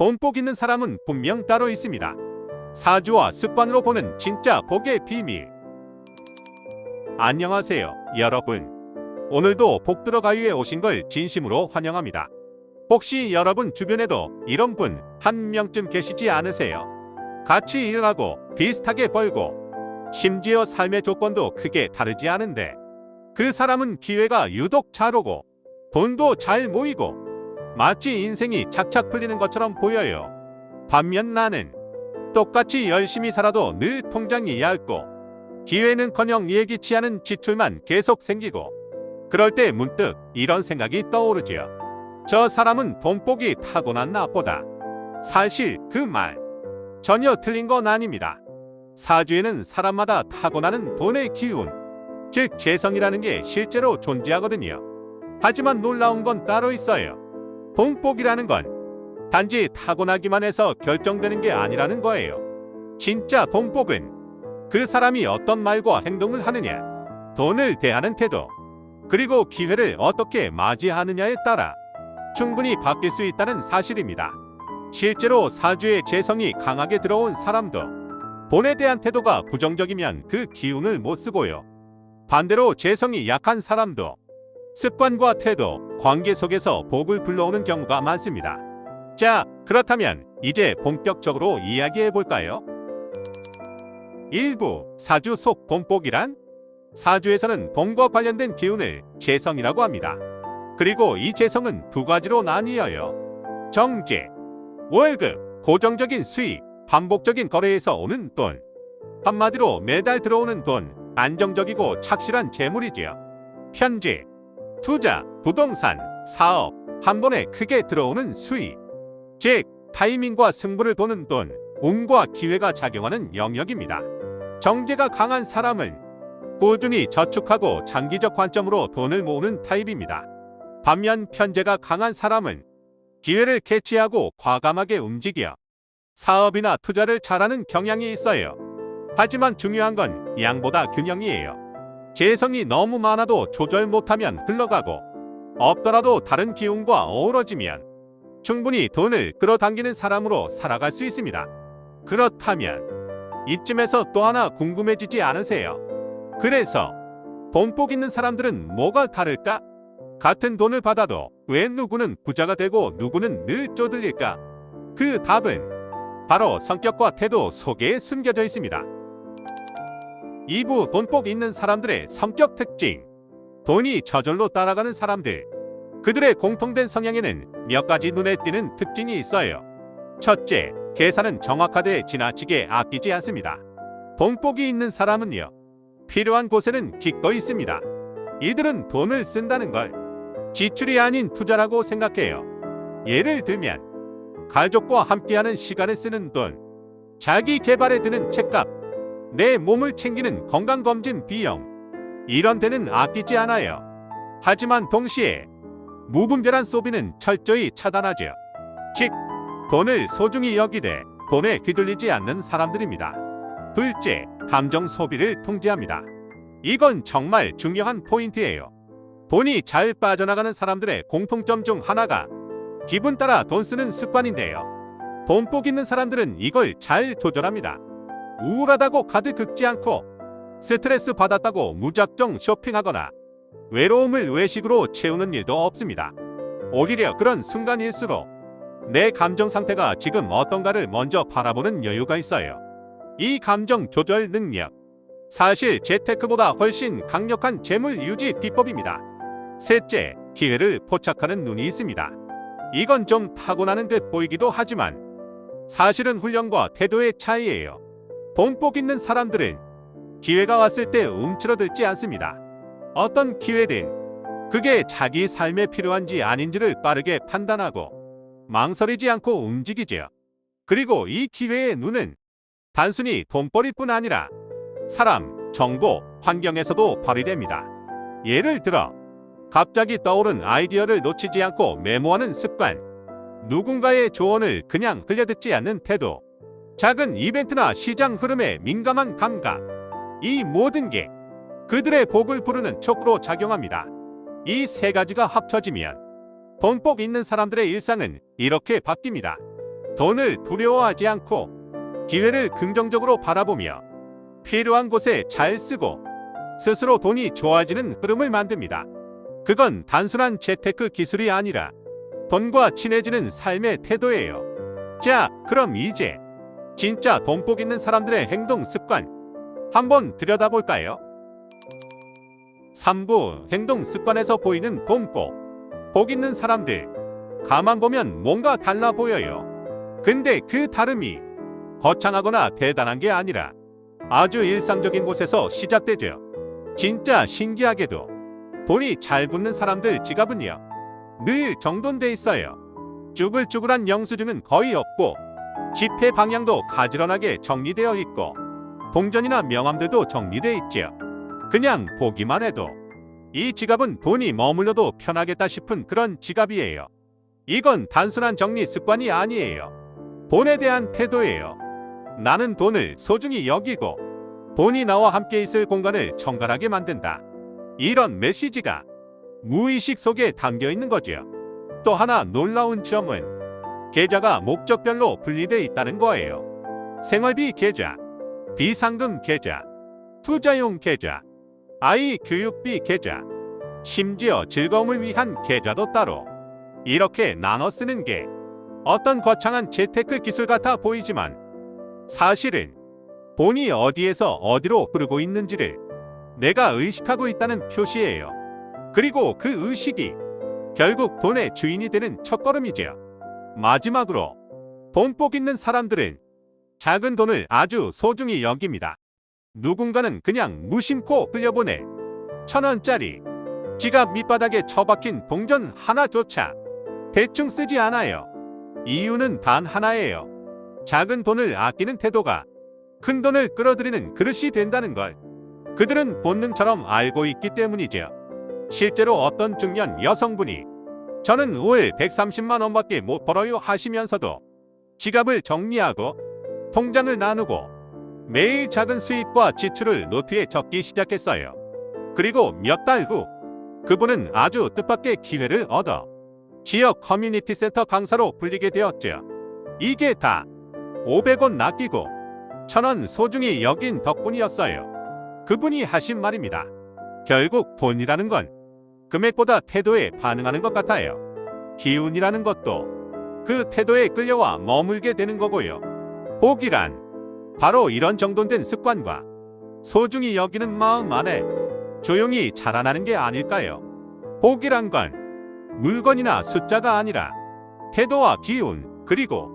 돈복 있는 사람은 분명 따로 있습니다. 사주와 습관으로 보는 진짜 복의 비밀. 안녕하세요, 여러분. 오늘도 복들어가유에 오신 걸 진심으로 환영합니다. 혹시 여러분 주변에도 이런 분 한 명쯤 계시지 않으세요? 같이 일을 하고 비슷하게 벌고 심지어 삶의 조건도 크게 다르지 않은데 그 사람은 기회가 유독 잘 오고 돈도 잘 모이고 마치 인생이 착착 풀리는 것처럼 보여요. 반면 나는 똑같이 열심히 살아도 늘 통장이 얇고 기회는커녕 예기치 않은 지출만 계속 생기고 그럴 때 문득 이런 생각이 떠오르지요. 저 사람은 돈복이 타고났나 보다. 사실 그 말 전혀 틀린 건 아닙니다. 사주에는 사람마다 타고나는 돈의 기운, 즉 재성이라는 게 실제로 존재하거든요. 하지만 놀라운 건 따로 있어요. 돈복이라는 건 단지 타고나기만 해서 결정되는 게 아니라는 거예요. 진짜 돈복은 그 사람이 어떤 말과 행동을 하느냐, 돈을 대하는 태도, 그리고 기회를 어떻게 맞이하느냐에 따라 충분히 바뀔 수 있다는 사실입니다. 실제로 사주에 재성이 강하게 들어온 사람도 돈에 대한 태도가 부정적이면 그 기운을 못 쓰고요. 반대로 재성이 약한 사람도 습관과 태도, 관계 속에서 복을 불러오는 경우가 많습니다. 자, 그렇다면 이제 본격적으로 이야기해 볼까요? 1부 사주 속 돈복이란? 사주에서는 돈과 관련된 기운을 재성이라고 합니다. 그리고 이 재성은 두 가지로 나뉘어요. 정제, 월급, 고정적인 수익, 반복적인 거래에서 오는 돈. 한마디로 매달 들어오는 돈, 안정적이고 착실한 재물이지요. 현재, 투자, 부동산, 사업, 한 번에 크게 들어오는 수익. 즉, 타이밍과 승부를 보는 돈, 운과 기회가 작용하는 영역입니다. 정제가 강한 사람은 꾸준히 저축하고 장기적 관점으로 돈을 모으는 타입입니다. 반면 편제가 강한 사람은 기회를 캐치하고 과감하게 움직여 사업이나 투자를 잘하는 경향이 있어요. 하지만 중요한 건 양보다 균형이에요. 재성이 너무 많아도 조절 못하면 흘러가고 없더라도 다른 기운과 어우러지면 충분히 돈을 끌어당기는 사람으로 살아갈 수 있습니다. 그렇다면 이쯤에서 또 하나 궁금해지지 않으세요? 그래서 돈복 있는 사람들은 뭐가 다를까? 같은 돈을 받아도 왜 누구는 부자가 되고 누구는 늘 쪼들릴까? 그 답은 바로 성격과 태도 속에 숨겨져 있습니다. 2부 돈복 있는 사람들의 성격 특징. 돈이 저절로 따라가는 사람들. 그들의 공통된 성향에는 몇 가지 눈에 띄는 특징이 있어요. 첫째, 계산은 정확하되 지나치게 아끼지 않습니다. 돈복이 있는 사람은요, 필요한 곳에는 기꺼이 씁니다. 이들은 돈을 쓴다는 걸 지출이 아닌 투자라고 생각해요. 예를 들면 가족과 함께하는 시간을 쓰는 돈, 자기 개발에 드는 책값, 내 몸을 챙기는 건강검진 비용, 이런 데는 아끼지 않아요. 하지만 동시에 무분별한 소비는 철저히 차단하죠. 즉, 돈을 소중히 여기되 돈에 휘둘리지 않는 사람들입니다. 둘째, 감정 소비를 통제합니다. 이건 정말 중요한 포인트예요. 돈이 잘 빠져나가는 사람들의 공통점 중 하나가 기분 따라 돈 쓰는 습관인데요. 돈복 있는 사람들은 이걸 잘 조절합니다. 우울하다고 카드 긁지 않고 스트레스 받았다고 무작정 쇼핑하거나 외로움을 외식으로 채우는 일도 없습니다. 오히려 그런 순간일수록 내 감정 상태가 지금 어떤가를 먼저 바라보는 여유가 있어요. 이 감정 조절 능력, 사실 재테크보다 훨씬 강력한 재물 유지 비법입니다. 셋째, 기회를 포착하는 눈이 있습니다. 이건 좀 타고나는 듯 보이기도 하지만 사실은 훈련과 태도의 차이예요. 돈복 있는 사람들은 기회가 왔을 때 움츠러들지 않습니다. 어떤 기회든 그게 자기 삶에 필요한지 아닌지를 빠르게 판단하고 망설이지 않고 움직이지요. 그리고 이 기회의 눈은 단순히 돈벌이뿐 아니라 사람, 정보, 환경에서도 발휘됩니다. 예를 들어 갑자기 떠오른 아이디어를 놓치지 않고 메모하는 습관, 누군가의 조언을 그냥 흘려듣지 않는 태도, 작은 이벤트나 시장 흐름에 민감한 감각, 이 모든 게 그들의 복을 부르는 촉구로 작용합니다. 이 세 가지가 합쳐지면 돈복 있는 사람들의 일상은 이렇게 바뀝니다. 돈을 두려워하지 않고 기회를 긍정적으로 바라보며 필요한 곳에 잘 쓰고 스스로 돈이 좋아지는 흐름을 만듭니다. 그건 단순한 재테크 기술이 아니라 돈과 친해지는 삶의 태도예요. 자, 그럼 이제 진짜 돈복 있는 사람들의 행동 습관 한번 들여다볼까요? 3부 행동 습관에서 보이는 돈복. 복 있는 사람들. 가만 보면 뭔가 달라 보여요. 근데 그 다름이 거창하거나 대단한 게 아니라 아주 일상적인 곳에서 시작되죠. 진짜 신기하게도 돈이 잘 붙는 사람들 지갑은요, 늘 정돈돼 있어요. 쭈글쭈글한 영수증은 거의 없고 지폐 방향도 가지런하게 정리되어 있고 동전이나 명함들도 정리돼 있죠. 그냥 보기만 해도 이 지갑은 돈이 머물러도 편하겠다 싶은 그런 지갑이에요. 이건 단순한 정리 습관이 아니에요. 돈에 대한 태도예요. 나는 돈을 소중히 여기고 돈이 나와 함께 있을 공간을 정갈하게 만든다. 이런 메시지가 무의식 속에 담겨 있는 거죠. 또 하나 놀라운 점은 계좌가 목적별로 분리되어 있다는 거예요. 생활비 계좌, 비상금 계좌, 투자용 계좌, 아이 교육비 계좌, 심지어 즐거움을 위한 계좌도 따로 이렇게 나눠 쓰는 게 어떤 거창한 재테크 기술 같아 보이지만 사실은 돈이 어디에서 어디로 흐르고 있는지를 내가 의식하고 있다는 표시예요. 그리고 그 의식이 결국 돈의 주인이 되는 첫걸음이죠. 마지막으로 돈복 있는 사람들은 작은 돈을 아주 소중히 여깁니다. 누군가는 그냥 무심코 흘려보낼 1,000원짜리 지갑 밑바닥에 처박힌 동전 하나조차 대충 쓰지 않아요. 이유는 단 하나예요. 작은 돈을 아끼는 태도가 큰 돈을 끌어들이는 그릇이 된다는 걸 그들은 본능처럼 알고 있기 때문이죠. 실제로 어떤 중년 여성분이 저는 월 130만 원밖에 못 벌어요 하시면서도 지갑을 정리하고 통장을 나누고 매일 작은 수입과 지출을 노트에 적기 시작했어요. 그리고 몇 달 후 그분은 아주 뜻밖의 기회를 얻어 지역 커뮤니티 센터 강사로 불리게 되었죠. 이게 다 500원 낚이고 1,000원 소중히 여긴 덕분이었어요. 그분이 하신 말입니다. 결국 돈이라는 건 금액보다 태도에 반응하는 것 같아요. 기운이라는 것도 그 태도에 끌려와 머물게 되는 거고요. 복이란 바로 이런 정돈된 습관과 소중히 여기는 마음 안에 조용히 자라나는 게 아닐까요? 복이란 건 물건이나 숫자가 아니라 태도와 기운, 그리고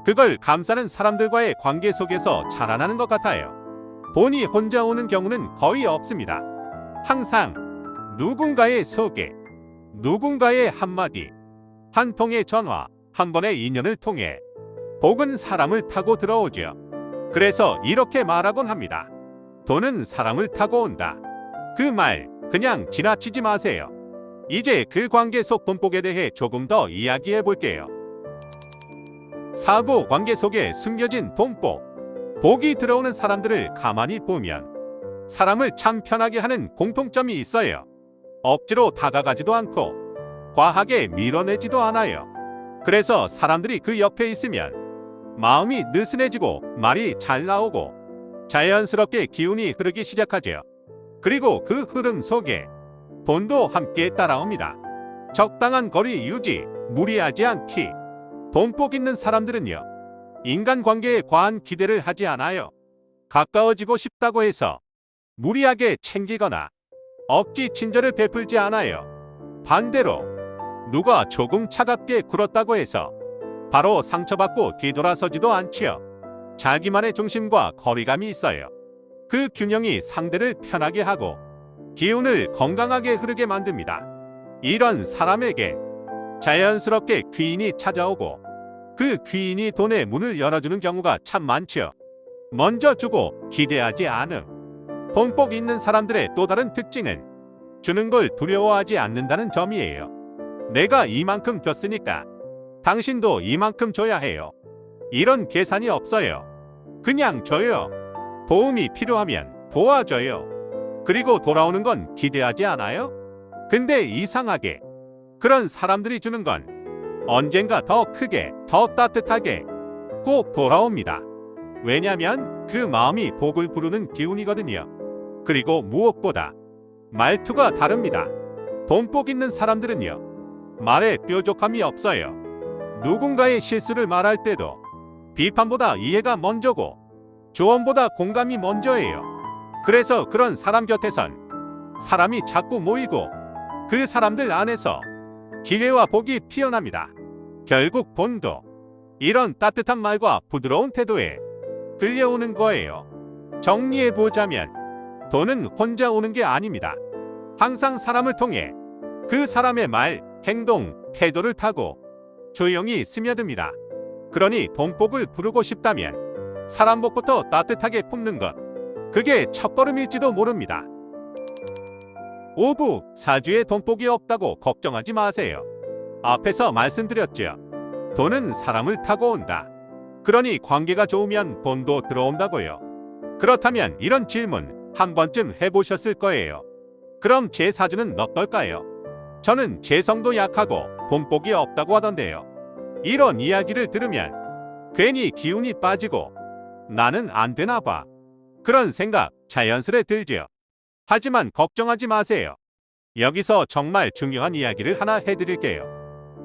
그걸 감싸는 사람들과의 관계 속에서 자라나는 것 같아요. 돈이 혼자 오는 경우는 거의 없습니다. 항상 누군가의 소개, 누군가의 한마디, 한 통의 전화, 한 번의 인연을 통해 복은 사람을 타고 들어오죠. 그래서 이렇게 말하곤 합니다. 돈은 사람을 타고 온다. 그 말 그냥 지나치지 마세요. 이제 그 관계 속 돈복에 대해 조금 더 이야기해 볼게요. 사부 관계 속에 숨겨진 돈복. 복이 들어오는 사람들을 가만히 보면 사람을 참 편하게 하는 공통점이 있어요. 억지로 다가가지도 않고 과하게 밀어내지도 않아요. 그래서 사람들이 그 옆에 있으면 마음이 느슨해지고 말이 잘 나오고 자연스럽게 기운이 흐르기 시작하죠. 그리고 그 흐름 속에 돈도 함께 따라옵니다. 적당한 거리 유지, 무리하지 않기. 돈복 있는 사람들은요, 인간관계에 과한 기대를 하지 않아요. 가까워지고 싶다고 해서 무리하게 챙기거나 억지 친절을 베풀지 않아요. 반대로 누가 조금 차갑게 굴었다고 해서 바로 상처받고 뒤돌아서지도 않지요. 자기만의 중심과 거리감이 있어요. 그 균형이 상대를 편하게 하고 기운을 건강하게 흐르게 만듭니다. 이런 사람에겐 자연스럽게 귀인이 찾아오고 그 귀인이 돈의 문을 열어주는 경우가 참 많지요. 먼저 주고 기대하지 않음. 돈복 있는 사람들의 또 다른 특징은 주는 걸 두려워하지 않는다는 점이에요. 내가 이만큼 줬으니까 당신도 이만큼 줘야 해요. 이런 계산이 없어요. 그냥 줘요. 도움이 필요하면 도와줘요. 그리고 돌아오는 건 기대하지 않아요? 근데 이상하게 그런 사람들이 주는 건 언젠가 더 크게, 더 따뜻하게, 꼭 돌아옵니다. 왜냐면 그 마음이 복을 부르는 기운이거든요. 그리고 무엇보다 말투가 다릅니다. 돈복 있는 사람들은요, 말에 뾰족함이 없어요. 누군가의 실수를 말할 때도 비판보다 이해가 먼저고 조언보다 공감이 먼저예요. 그래서 그런 사람 곁에선 사람이 자꾸 모이고 그 사람들 안에서 기회와 복이 피어납니다. 결국 돈도 이런 따뜻한 말과 부드러운 태도에 끌려오는 거예요. 정리해보자면 돈은 혼자 오는 게 아닙니다. 항상 사람을 통해 그 사람의 말, 행동, 태도를 타고 조용히 스며듭니다. 그러니 돈복을 부르고 싶다면 사람 복부터 따뜻하게 품는 것, 그게 첫걸음일지도 모릅니다. 5부, 사주에 돈복이 없다고 걱정하지 마세요. 앞에서 말씀드렸죠. 돈은 사람을 타고 온다. 그러니 관계가 좋으면 돈도 들어온다고요. 그렇다면 이런 질문 한 번쯤 해보셨을 거예요. 그럼 제 사주는 어떨까요? 저는 재성도 약하고 돈복이 없다고 하던데요. 이런 이야기를 들으면 괜히 기운이 빠지고 나는 안 되나 봐, 그런 생각 자연스레 들죠. 하지만 걱정하지 마세요. 여기서 정말 중요한 이야기를 하나 해드릴게요.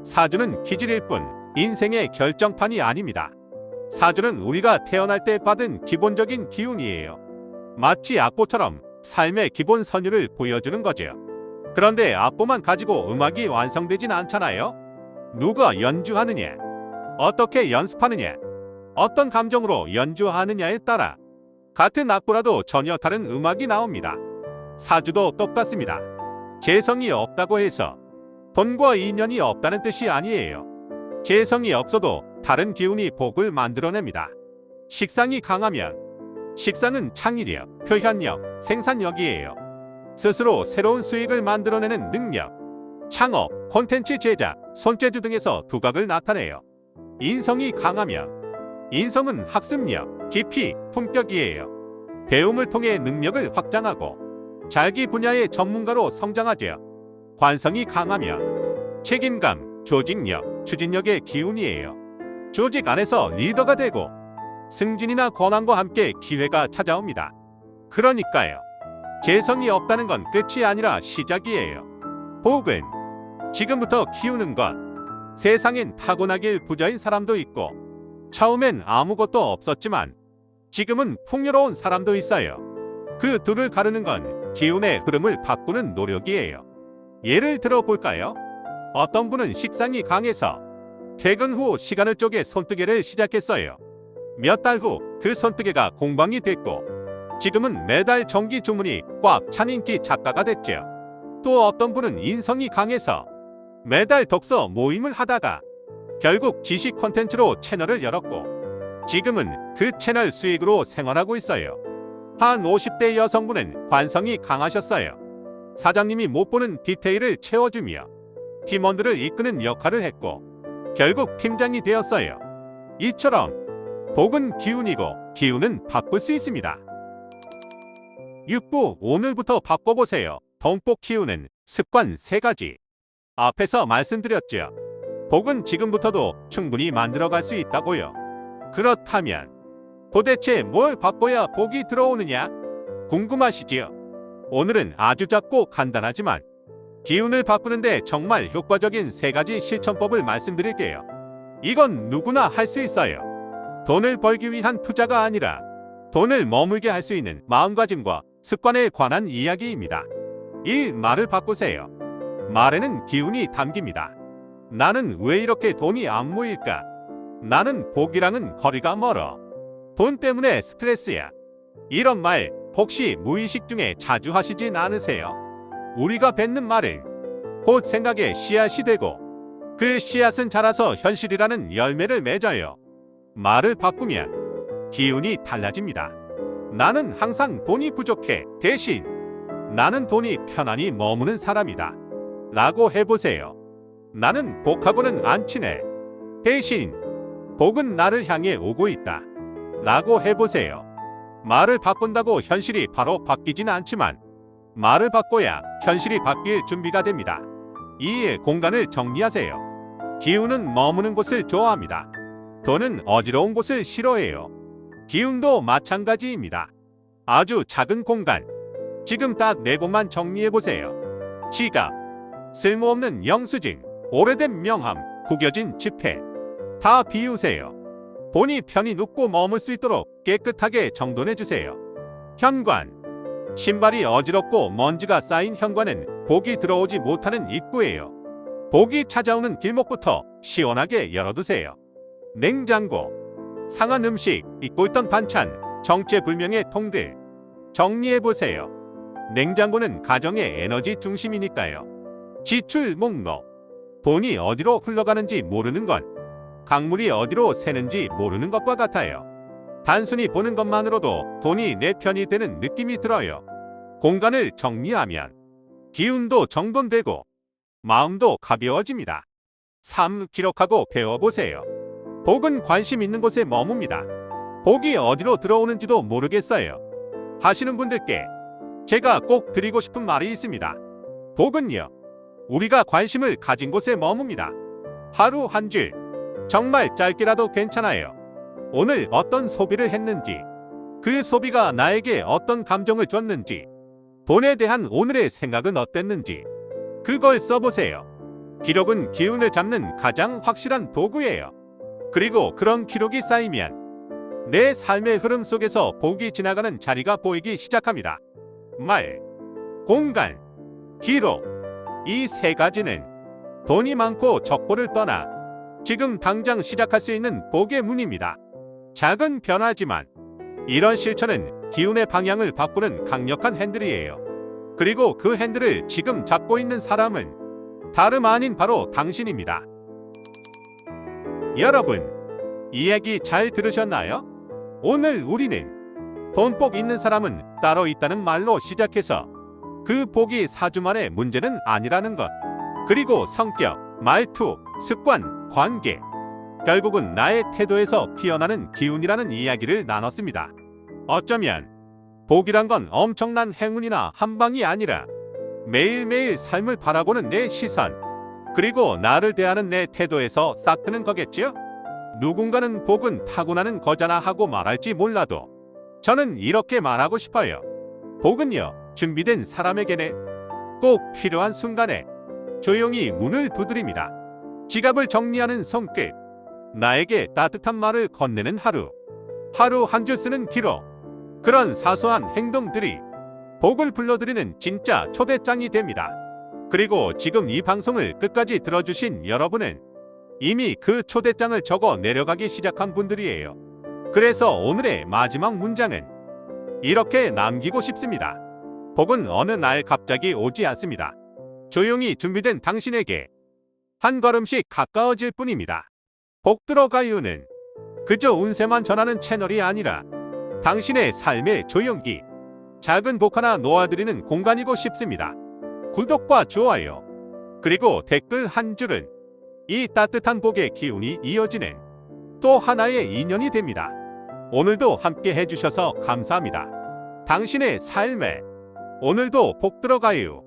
사주는 기질일 뿐 인생의 결정판이 아닙니다. 사주는 우리가 태어날 때 받은 기본적인 기운이에요. 마치 악보처럼 삶의 기본 선율을 보여주는 거죠. 그런데 악보만 가지고 음악이 완성되진 않잖아요. 누가 연주하느냐, 어떻게 연습하느냐, 어떤 감정으로 연주하느냐에 따라 같은 악보라도 전혀 다른 음악이 나옵니다. 사주도 똑같습니다. 재성이 없다고 해서 돈과 인연이 없다는 뜻이 아니에요. 재성이 없어도 다른 기운이 복을 만들어냅니다. 식상이 강하면, 식상은 창의력, 표현력, 생산력이에요. 스스로 새로운 수익을 만들어내는 능력, 창업, 콘텐츠 제작, 손재주 등에서 두각을 나타내요. 인성이 강하면, 인성은 학습력, 깊이, 품격이에요. 배움을 통해 능력을 확장하고 자기 분야의 전문가로 성장하죠. 관성이 강하면 책임감, 조직력, 추진력의 기운이에요. 조직 안에서 리더가 되고 승진이나 권한과 함께 기회가 찾아옵니다. 그러니까요, 재성이 없다는 건 끝이 아니라 시작이에요. 복은 지금부터 키우는 것. 세상엔 타고나길 부자인 사람도 있고 처음엔 아무것도 없었지만 지금은 풍요로운 사람도 있어요. 그 둘을 가르는 건 기운의 흐름을 바꾸는 노력이에요. 예를 들어 볼까요? 어떤 분은 식상이 강해서 퇴근 후 시간을 쪼개 손뜨개를 시작했어요. 몇 달 후 그 손뜨개가 공방이 됐고 지금은 매달 정기 주문이 꽉 찬 인기 작가가 됐죠. 또 어떤 분은 인성이 강해서 매달 독서 모임을 하다가 결국 지식 콘텐츠로 채널을 열었고 지금은 그 채널 수익으로 생활하고 있어요. 한 50대 여성분은 관성이 강하셨어요. 사장님이 못 보는 디테일을 채워주며 팀원들을 이끄는 역할을 했고 결국 팀장이 되었어요. 이처럼 복은 기운이고 기운은 바꿀 수 있습니다. 6부, 오늘부터 바꿔보세요. 돈복 키우는 습관 3가지. 앞에서 말씀드렸죠. 복은 지금부터도 충분히 만들어갈 수 있다고요. 그렇다면 도대체 뭘 바꿔야 복이 들어오느냐? 궁금하시지요? 오늘은 아주 작고 간단하지만 기운을 바꾸는데 정말 효과적인 3가지 실천법을 말씀드릴게요. 이건 누구나 할 수 있어요. 돈을 벌기 위한 투자가 아니라 돈을 머물게 할 수 있는 마음가짐과 습관에 관한 이야기입니다. 이 말을 바꾸세요. 말에는 기운이 담깁니다. 나는 왜 이렇게 돈이 안 모일까? 나는 복이랑은 거리가 멀어. 돈 때문에 스트레스야. 이런 말 혹시 무의식 중에 자주 하시진 않으세요? 우리가 뱉는 말은 곧 생각의 씨앗이 되고 그 씨앗은 자라서 현실이라는 열매를 맺어요. 말을 바꾸면 기운이 달라집니다. 나는 항상 돈이 부족해. 대신 나는 돈이 편안히 머무는 사람이다. 라고 해보세요. 나는 복하고는 안 친해. 대신 복은 나를 향해 오고 있다. 라고 해보세요. 말을 바꾼다고 현실이 바로 바뀌진 않지만 말을 바꿔야 현실이 바뀔 준비가 됩니다. 이에 공간을 정리하세요. 기운은 머무는 곳을 좋아합니다. 돈은 어지러운 곳을 싫어해요. 기운도 마찬가지입니다. 아주 작은 공간, 지금 딱 4곳만 정리해보세요. 지갑, 쓸모없는 영수증, 오래된 명함, 구겨진 지폐 다 비우세요. 본이 편히 눕고 머물 수 있도록 깨끗하게 정돈해주세요. 현관, 신발이 어지럽고 먼지가 쌓인 현관은 복이 들어오지 못하는 입구예요. 복이 찾아오는 길목부터 시원하게 열어두세요. 냉장고, 상한 음식, 잊고 있던 반찬, 정체불명의 통들 정리해보세요. 냉장고는 가정의 에너지 중심이니까요. 지출 목록, 돈이 어디로 흘러가는지 모르는 건 강물이 어디로 새는지 모르는 것과 같아요. 단순히 보는 것만으로도 돈이 내 편이 되는 느낌이 들어요. 공간을 정리하면 기운도 정돈되고 마음도 가벼워집니다. 삶 기록하고 배워보세요. 복은 관심 있는 곳에 머뭅니다. 복이 어디로 들어오는지도 모르겠어요 하시는 분들께 제가 꼭 드리고 싶은 말이 있습니다. 복은요, 우리가 관심을 가진 곳에 머뭅니다. 하루 한 줄, 정말 짧게라도 괜찮아요. 오늘 어떤 소비를 했는지, 그 소비가 나에게 어떤 감정을 줬는지, 돈에 대한 오늘의 생각은 어땠는지 그걸 써보세요. 기록은 기운을 잡는 가장 확실한 도구예요. 그리고 그런 기록이 쌓이면 내 삶의 흐름 속에서 복이 지나가는 자리가 보이기 시작합니다. 말, 공간, 기록, 이 3가지는 돈이 많고 적보를 떠나 지금 당장 시작할 수 있는 복의 문입니다. 작은 변화지만 이런 실천은 기운의 방향을 바꾸는 강력한 핸들이에요. 그리고 그 핸들을 지금 잡고 있는 사람은 다름 아닌 바로 당신입니다. 여러분, 이야기 잘 들으셨나요? 오늘 우리는 돈복 있는 사람은 따로 있다는 말로 시작해서 그 복이 4주 만에 문제는 아니라는 것, 그리고 성격, 말투, 습관, 관계, 결국은 나의 태도에서 피어나는 기운이라는 이야기를 나눴습니다. 어쩌면 복이란 건 엄청난 행운이나 한방이 아니라 매일매일 삶을 바라보는 내 시선, 그리고 나를 대하는 내 태도에서 싹트는 거겠지요? 누군가는 복은 타고나는 거잖아 하고 말할지 몰라도 저는 이렇게 말하고 싶어요. 복은요, 준비된 사람에게는 꼭 필요한 순간에 조용히 문을 두드립니다. 지갑을 정리하는 손끝, 나에게 따뜻한 말을 건네는 하루, 하루 한 줄 쓰는 기록, 그런 사소한 행동들이 복을 불러들이는 진짜 초대장이 됩니다. 그리고 지금 이 방송을 끝까지 들어주신 여러분은 이미 그 초대장을 적어 내려가기 시작한 분들이에요. 그래서 오늘의 마지막 문장은 이렇게 남기고 싶습니다. 복은 어느 날 갑자기 오지 않습니다. 조용히 준비된 당신에게 한 걸음씩 가까워질 뿐입니다. 복 들어가요는 그저 운세만 전하는 채널이 아니라 당신의 삶의 조용히 작은 복 하나 놓아드리는 공간이고 싶습니다. 구독과 좋아요, 그리고 댓글 한 줄은 이 따뜻한 복의 기운이 이어지는 또 하나의 인연이 됩니다. 오늘도 함께 해주셔서 감사합니다. 당신의 삶에 오늘도 복 들어가요.